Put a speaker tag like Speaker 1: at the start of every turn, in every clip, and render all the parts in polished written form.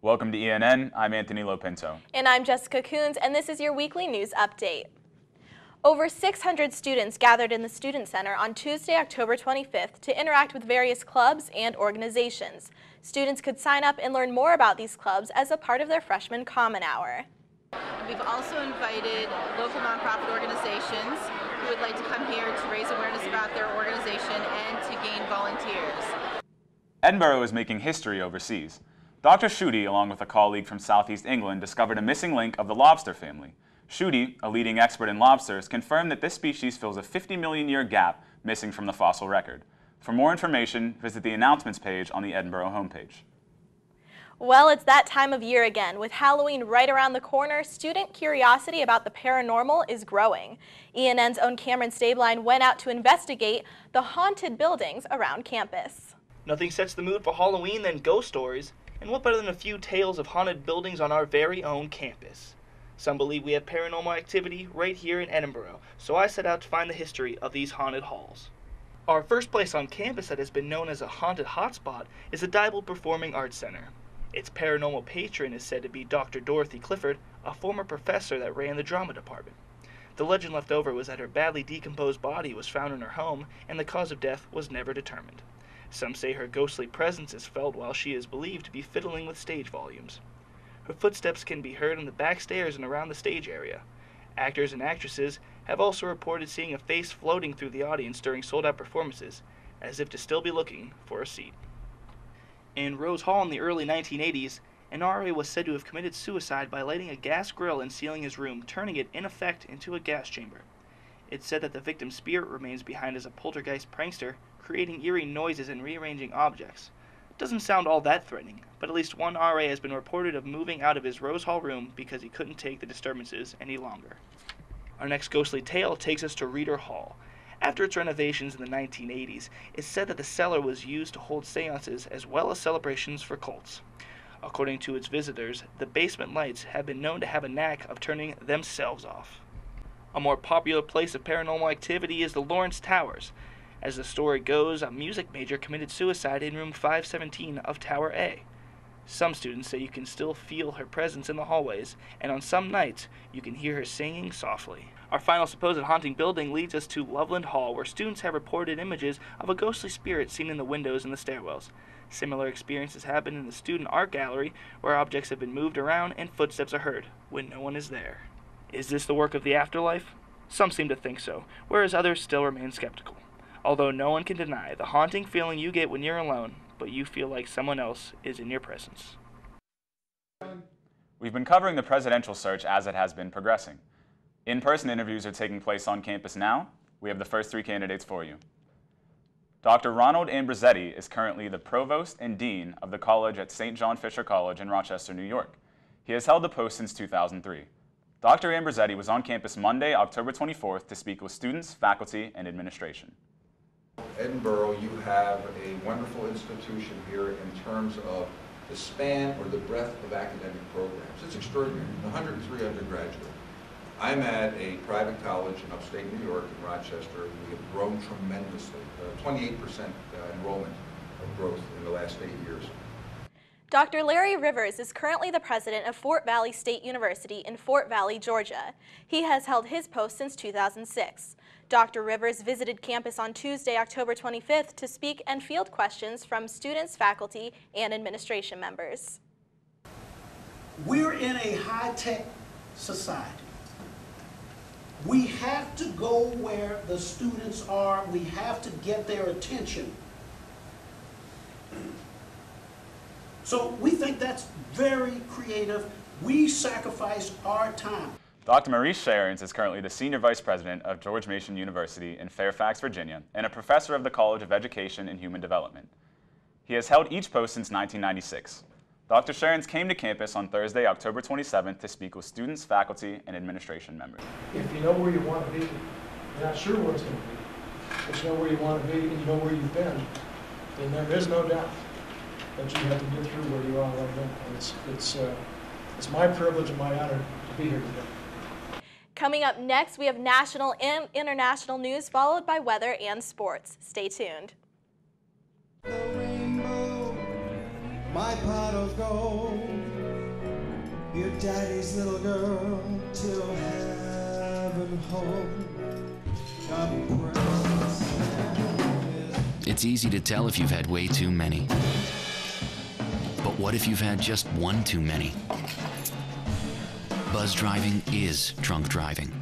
Speaker 1: Welcome to ENN. I'm Anthony Lopinto.
Speaker 2: And I'm Jessica Coons, and this is your weekly news update. Over 600 students gathered in the Student Center on Tuesday, October 25th to interact with various clubs and organizations. Students could sign up and learn more about these clubs as a part of their freshman Common Hour.
Speaker 3: We've also invited local nonprofit organizations who would like to come here to raise awareness about their organization and to gain volunteers.
Speaker 1: Edinburgh is making history overseas. Dr. Schutte, along with a colleague from Southeast England, discovered a missing link of the lobster family. Schutte, a leading expert in lobsters, confirmed that this species fills a 50 million year gap missing from the fossil record. For more information, visit the announcements page on the Edinburgh homepage.
Speaker 2: Well, it's that time of year again. With Halloween right around the corner, student curiosity about the paranormal is growing. ENN's own Cameron Stabline went out to investigate the haunted buildings around campus.
Speaker 4: Nothing sets the mood for Halloween than ghost stories, and what better than a few tales of haunted buildings on our very own campus? Some believe we have paranormal activity right here in Edinburgh, so I set out to find the history of these haunted halls. Our first place on campus that has been known as a haunted hotspot is the Diebold Performing Arts Center. Its paranormal patron is said to be Dr. Dorothy Clifford, a former professor that ran the drama department. The legend left over was that her badly decomposed body was found in her home, and the cause of death was never determined. Some say her ghostly presence is felt while she is believed to be fiddling with stage volumes. Her footsteps can be heard on the back stairs and around the stage area. Actors and actresses have also reported seeing a face floating through the audience during sold-out performances, as if to still be looking for a seat. In Rose Hall in the early 1980s, an RA was said to have committed suicide by lighting a gas grill and sealing his room, turning it in effect into a gas chamber. It's said that the victim's spirit remains behind as a poltergeist prankster, creating eerie noises and rearranging objects. It doesn't sound all that threatening, but at least one RA has been reported of moving out of his Rose Hall room because he couldn't take the disturbances any longer. Our next ghostly tale takes us to Reeder Hall. After its renovations in the 1980s, it's said that the cellar was used to hold seances as well as celebrations for cults. According to its visitors, the basement lights have been known to have a knack of turning themselves off. A more popular place of paranormal activity is the Lawrence Towers. As the story goes, a music major committed suicide in room 517 of Tower A. Some students say you can still feel her presence in the hallways, and on some nights, you can hear her singing softly. Our final supposed haunting building leads us to Loveland Hall, where students have reported images of a ghostly spirit seen in the windows and the stairwells. Similar experiences happen in the student art gallery, where objects have been moved around and footsteps are heard when no one is there. Is this the work of the afterlife? Some seem to think so, whereas others still remain skeptical. Although no one can deny the haunting feeling you get when you're alone, but you feel like someone else is in your presence.
Speaker 1: We've been covering the presidential search as it has been progressing. In-person interviews are taking place on campus now. We have the first three candidates for you. Dr. Ronald Ambrosetti is currently the provost and dean of the college at St. John Fisher College in Rochester, New York. He has held the post since 2003. Dr. Ambrosetti was on campus Monday, October 24th to speak with students, faculty, and administration.
Speaker 5: Edinburgh, you have a wonderful institution here in terms of the span or the breadth of academic programs. It's extraordinary, 103 undergraduate. I'm at a private college in upstate New York in Rochester. We have grown tremendously, 28% enrollment of growth in the last 8 years.
Speaker 2: Dr. Larry Rivers is currently the president of Fort Valley State University in Fort Valley, Georgia. He has held his post since 2006. Dr. Rivers visited campus on Tuesday, October 25th to speak and field questions from students, faculty, and administration members.
Speaker 6: We're in a high-tech society. We have to go where the students are. We have to get their attention. So we think that's very creative. We sacrifice our time.
Speaker 1: Dr. Maurice Sharons is currently the Senior Vice President of George Mason University in Fairfax, Virginia, and a professor of the College of Education and Human Development. He has held each post since 1996. Dr. Sharons came to campus on Thursday, October 27th to speak with students, faculty, and administration members.
Speaker 7: If you know where you want to be, you're not sure where it's going to be, but you know where you want to be and you know where you've been, then there is no doubt that you have to get through where you are right now. It's my privilege and my honor to be here today.
Speaker 2: Coming up next, we have national and international news, followed by weather and sports. Stay tuned.
Speaker 8: The rainbow, my pot of gold. your daddy's little girl till heaven home. God bless.
Speaker 9: It's easy to tell if you've had way too many. But what if you've had just one too many? Buzz driving is drunk driving.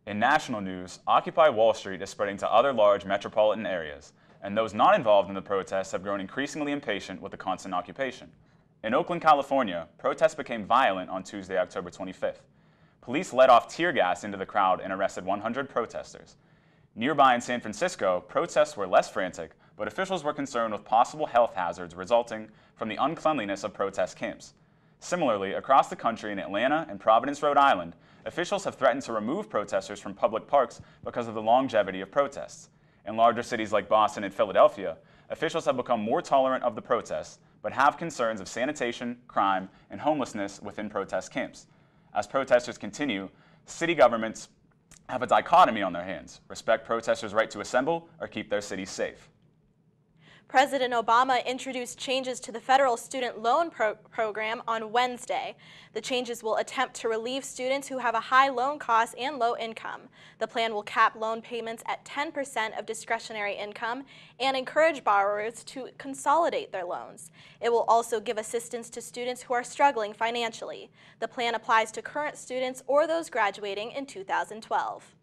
Speaker 1: In national news, Occupy Wall Street is spreading to other large metropolitan areas, and those not involved in the protests have grown increasingly impatient with the constant occupation. In Oakland, California, protests became violent on Tuesday, October 25th. Police let off tear gas into the crowd and arrested 100 protesters. Nearby in San Francisco, protests were less frantic, but officials were concerned with possible health hazards resulting from the uncleanliness of protest camps. Similarly, across the country in Atlanta and Providence, Rhode Island, officials have threatened to remove protesters from public parks because of the longevity of protests. In larger cities like Boston and Philadelphia, officials have become more tolerant of the protests, but have concerns of sanitation, crime, and homelessness within protest camps. As protesters continue, city governments have a dichotomy on their hands: respect protesters' right to assemble or keep their cities safe.
Speaker 2: President Obama introduced changes to the federal student loan program on Wednesday. The changes will attempt to relieve students who have a high loan cost and low income. The plan will cap loan payments at 10% of discretionary income and encourage borrowers to consolidate their loans. It will also give assistance to students who are struggling financially. The plan applies to current students or those graduating in 2012.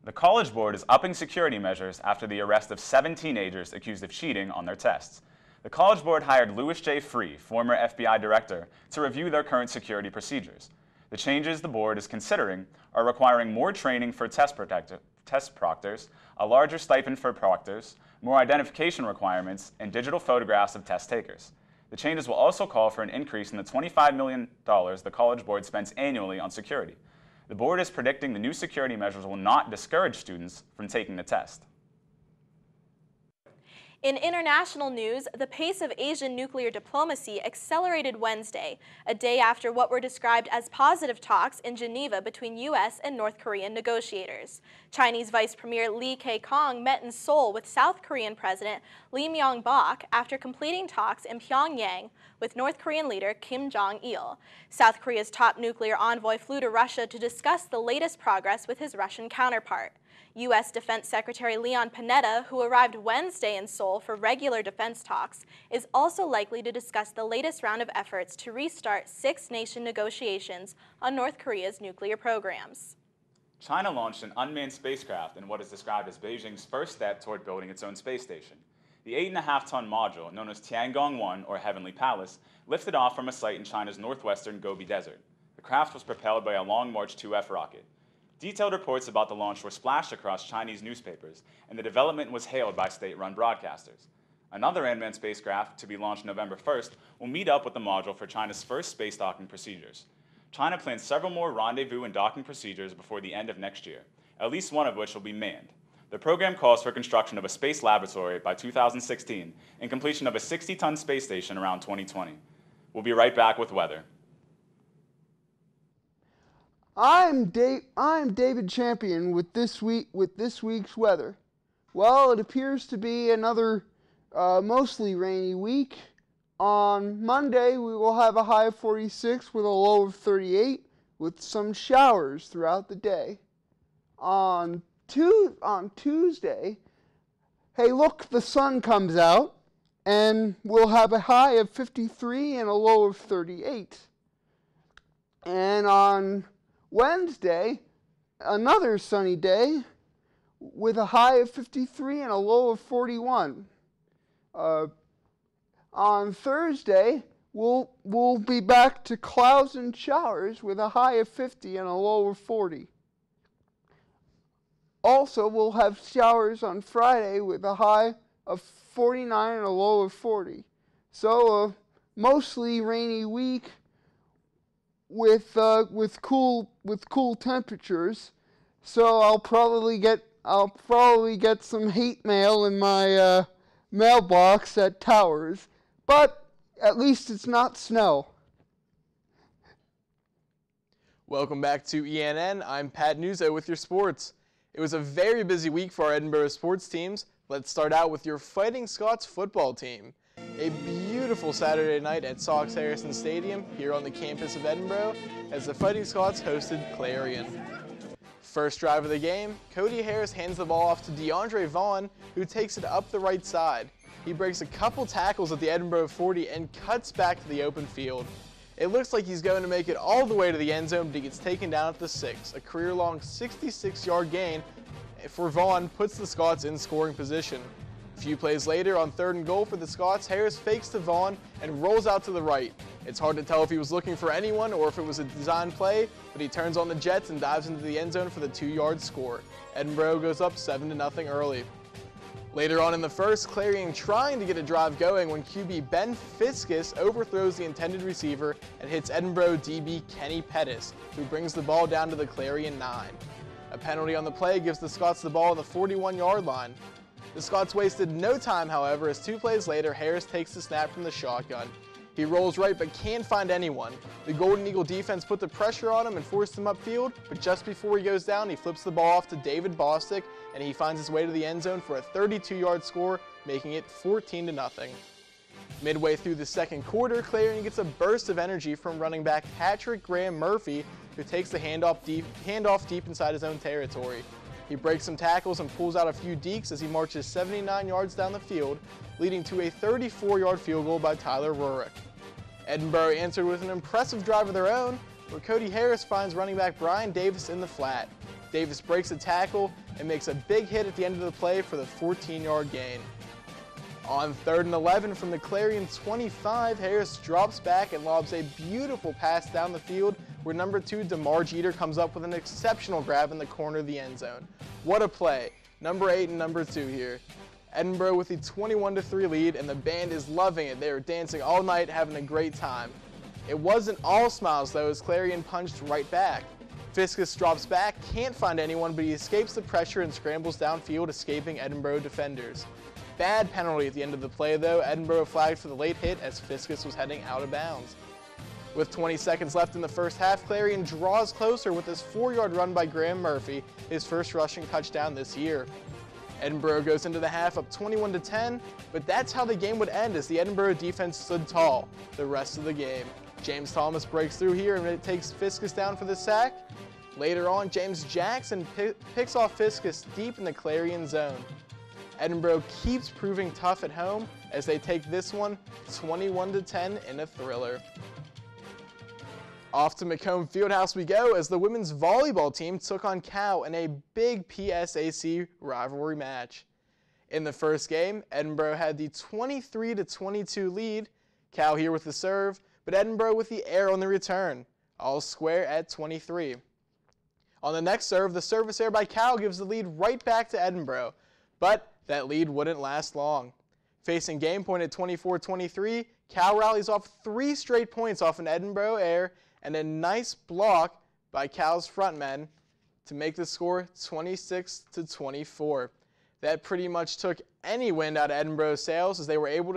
Speaker 1: The College Board is upping security measures after the arrest of 7 teenagers accused of cheating on their tests. The College Board hired Louis J. Free, former FBI director, to review their current security procedures. The changes the board is considering are requiring more training for test proctors, a larger stipend for proctors, more identification requirements, and digital photographs of test takers. The changes will also call for an increase in the $25 million the College Board spends annually on security. The board is predicting the new security measures will not discourage students from taking the test.
Speaker 2: In international news, the pace of Asian nuclear diplomacy accelerated Wednesday, a day after what were described as positive talks in Geneva between U.S. and North Korean negotiators. Chinese Vice Premier Li Keqiang met in Seoul with South Korean President Lee Myung-bak after completing talks in Pyongyang with North Korean leader Kim Jong-il. South Korea's top nuclear envoy flew to Russia to discuss the latest progress with his Russian counterpart. U.S. Defense Secretary Leon Panetta, who arrived Wednesday in Seoul for regular defense talks, is also likely to discuss the latest round of efforts to restart six-nation negotiations on North Korea's nuclear programs.
Speaker 1: China launched an unmanned spacecraft in what is described as Beijing's first step toward building its own space station. The 8.5-ton module, known as Tiangong-1, or Heavenly Palace, lifted off from a site in China's northwestern Gobi Desert. The craft was propelled by a Long March 2F rocket. Detailed reports about the launch were splashed across Chinese newspapers, and the development was hailed by state-run broadcasters. Another unmanned spacecraft, to be launched November 1st, will meet up with the module for China's first space docking procedures. China plans several more rendezvous and docking procedures before the end of next year, at least one of which will be manned. The program calls for construction of a space laboratory by 2016 and completion of a 60-ton space station around 2020. We'll be right back with weather.
Speaker 10: I'm David Champion with this week's weather. Well, it appears to be another mostly rainy week. On Monday, we will have a high of 46 with a low of 38, with some showers throughout the day. On Tuesday, hey look, the sun comes out, and we'll have a high of 53 and a low of 38. And on Wednesday, another sunny day with a high of 53 and a low of 41. On Thursday, we'll be back to clouds and showers with a high of 50 and a low of 40. Also, we'll have showers on Friday with a high of 49 and a low of 40. So a mostly rainy week with cool temperatures. So I'll probably get some hate mail in my mailbox at Towers, but at least it's not snow.
Speaker 11: Welcome back to ENN. I'm Pat Nuzzo with your sports. It was a very busy week for our Edinboro sports teams. Let's start out with your Fighting Scots football team. A beautiful Saturday night at Sox Harrison Stadium here on the campus of Edinboro as the Fighting Scots hosted Clarion. First drive of the game, Cody Harris hands the ball off to DeAndre Vaughn, who takes it up the right side. He breaks a couple tackles at the Edinboro 40 and cuts back to the open field. It looks like he's going to make it all the way to the end zone, but he gets taken down at the 6. A career-long 66-yard gain for Vaughn puts the Scots in scoring position. A few plays later, on 3rd and goal for the Scots, Harris fakes to Vaughn and rolls out to the right. It's hard to tell if he was looking for anyone or if it was a design play, but he turns on the jets and dives into the end zone for the 2-yard score. Edinboro goes up 7-0 early. Later on in the first, Clarion trying to get a drive going when QB Ben Fiskus overthrows the intended receiver and hits Edinboro DB Kenny Pettis, who brings the ball down to the Clarion 9. A penalty on the play gives the Scots the ball on the 41-yard line. The Scots wasted no time, however, as 2 plays later, Harris takes the snap from the shotgun. He rolls right but can't find anyone. The Golden Eagle defense put the pressure on him and forced him upfield, but just before he goes down, he flips the ball off to David Bostic, and he finds his way to the end zone for a 32-yard score, making it 14-0. Midway through the second quarter, Clarion gets a burst of energy from running back Patrick Graham Murphy, who takes the handoff deep inside his own territory. He breaks some tackles and pulls out a few dekes as he marches 79 yards down the field, leading to a 34-yard field goal by Tyler Rurick. Edinboro answered with an impressive drive of their own, where Cody Harris finds running back Brian Davis in the flat. Davis breaks a tackle and makes a big hit at the end of the play for the 14-yard gain. On 3rd and 11 from the Clarion 25, Harris drops back and lobs a beautiful pass down the field where number 2 DeMar Jeter comes up with an exceptional grab in the corner of the end zone. What a play. Number 8 and number 2 here. Edinboro with a 21-3 lead, and the band is loving it. They were dancing all night, having a great time. It wasn't all smiles though, as Clarion punched right back. Fiskus drops back, can't find anyone, but he escapes the pressure and scrambles downfield, escaping Edinboro defenders. Bad penalty at the end of the play though. Edinboro flagged for the late hit as Fiskus was heading out of bounds. With 20 seconds left in the first half, Clarion draws closer with this 4-yard run by Graham Murphy, his first rushing touchdown this year. Edinboro goes into the half up 21-10, but that's how the game would end as the Edinboro defense stood tall the rest of the game. James Thomas breaks through here and it takes Fiskus down for the sack. Later on, James Jackson picks off Fiskus deep in the Clarion zone. Edinboro keeps proving tough at home as they take this one 21-10 in a thriller. Off to Macomb Fieldhouse we go as the women's volleyball team took on Cal in a big PSAC rivalry match. In the first game, Edinboro had the 23-22 lead, Cal here with the serve, but Edinboro with the air on the return, all square at 23. On the next serve, the service error by Cal gives the lead right back to Edinboro, but that lead wouldn't last long. Facing game point at 24-23, Cal rallies off 3 straight points off an Edinboro error and a nice block by Cal's frontmen to make the score 26-24. That pretty much took any wind out of Edinboro's sails as they were able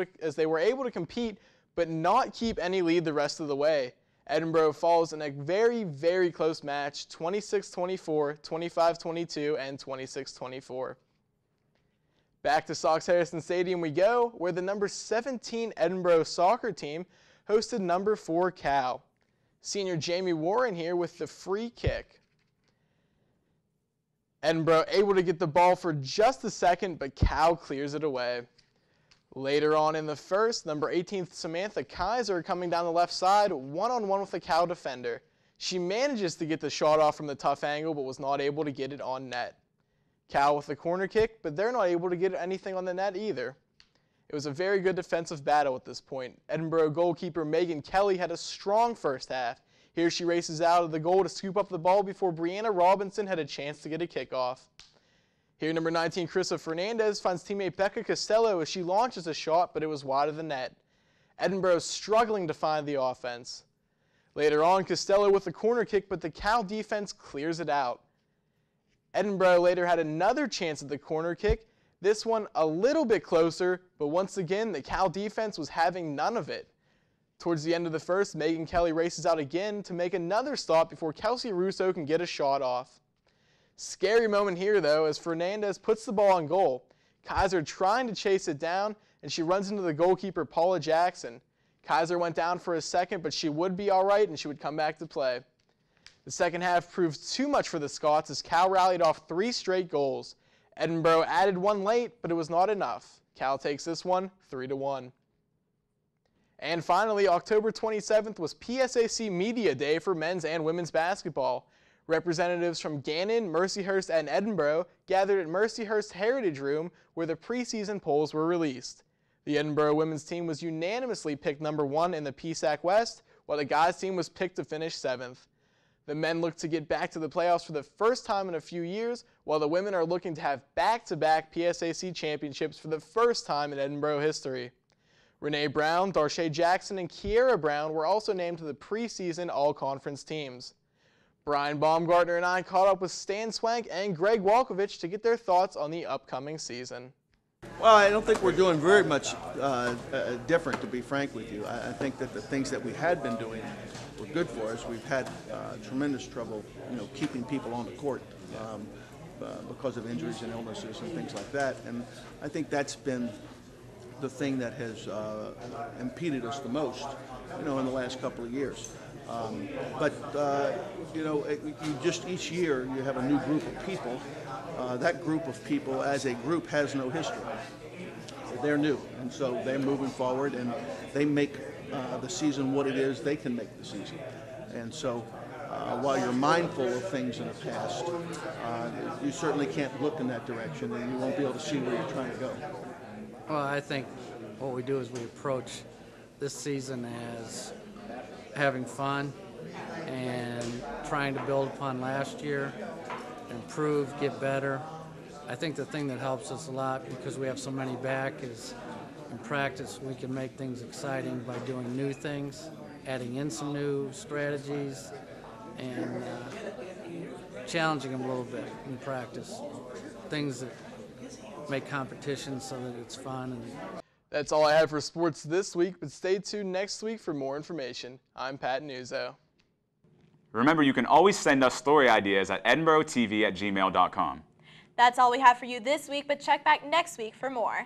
Speaker 11: to compete but not keep any lead the rest of the way. Edinboro falls in a very, very close match, 26-24, 25-22, and 26-24. Back to Sox Harrison Stadium we go, where the number 17 Edinboro soccer team hosted number 4 Cal. Senior Jamie Warren here with the free kick. Edinboro able to get the ball for just a second, but Cal clears it away. Later on in the first, number 18 Samantha Kaiser coming down the left side, one-on-one with a Cal defender. She manages to get the shot off from the tough angle, but was not able to get it on net. Cal with the corner kick, but they're not able to get anything on the net either. It was a very good defensive battle at this point. Edinboro goalkeeper Megan Kelly had a strong first half. Here she races out of the goal to scoop up the ball before Brianna Robinson had a chance to get a kickoff. Here number 19 Carissa Fernandez finds teammate Becca Costello as she launches a shot, but it was wide of the net. Edinboro struggling to find the offense. Later on, Costello with the corner kick, but the Cal defense clears it out. Edinboro later had another chance at the corner kick, this one a little bit closer, but once again, the Cal defense was having none of it. Towards the end of the first, Megan Kelly races out again to make another stop before Kelsey Russo can get a shot off. Scary moment here, though, as Fernandez puts the ball on goal. Kaiser trying to chase it down, and she runs into the goalkeeper, Paula Jackson. Kaiser went down for a second, but she would be all right, and she would come back to play. The second half proved too much for the Scots as Cal rallied off 3 straight goals. Edinburgh added 1 late, but it was not enough. Cal takes this one 3-1. And finally, October 27th was PSAC Media Day for men's and women's basketball. Representatives from Gannon, Mercyhurst, and Edinburgh gathered at Mercyhurst Heritage Room where the preseason polls were released. The Edinburgh women's team was unanimously picked number 1 in the PSAC West, while the guys' team was picked to finish 7th. The men look to get back to the playoffs for the first time in a few years, while the women are looking to have back-to-back PSAC championships for the first time in Edinburgh history. Renee Brown, Darshea Jackson, and Kiera Brown were also named to the preseason all-conference teams. Brian Baumgartner and I caught up with Stan Swank and Greg Walkovich to get their thoughts on the upcoming season.
Speaker 12: Well, I don't think we're doing very much different, to be frank with you. I think that the things that we had been doing were good for us. We've had tremendous trouble, keeping people on the court because of injuries and illnesses and things like that. And I think that's been the thing that has impeded us the most, in the last couple of years. You just each year you have a new group of people. That group of people as a group has no history. They're new, and so they're moving forward, and they make the season what it is they can make the season. And so while you're mindful of things in the past, you certainly can't look in that direction, and you won't be able to see where you're trying to go.
Speaker 13: Well, I think what we do is we approach this season as having fun and trying to build upon last year, improve, get better. I think the thing that helps us a lot, because we have so many back, is in practice we can make things exciting by doing new things, adding in some new strategies, and challenging them a little bit in practice. Things that make competition so that it's fun.
Speaker 11: That's all I have for sports this week, but stay tuned next week for more information. I'm Pat Nuzzo.
Speaker 1: Remember, you can always send us story ideas at edinburghtv@gmail.com.
Speaker 2: That's all we have for you this week, but check back next week for more.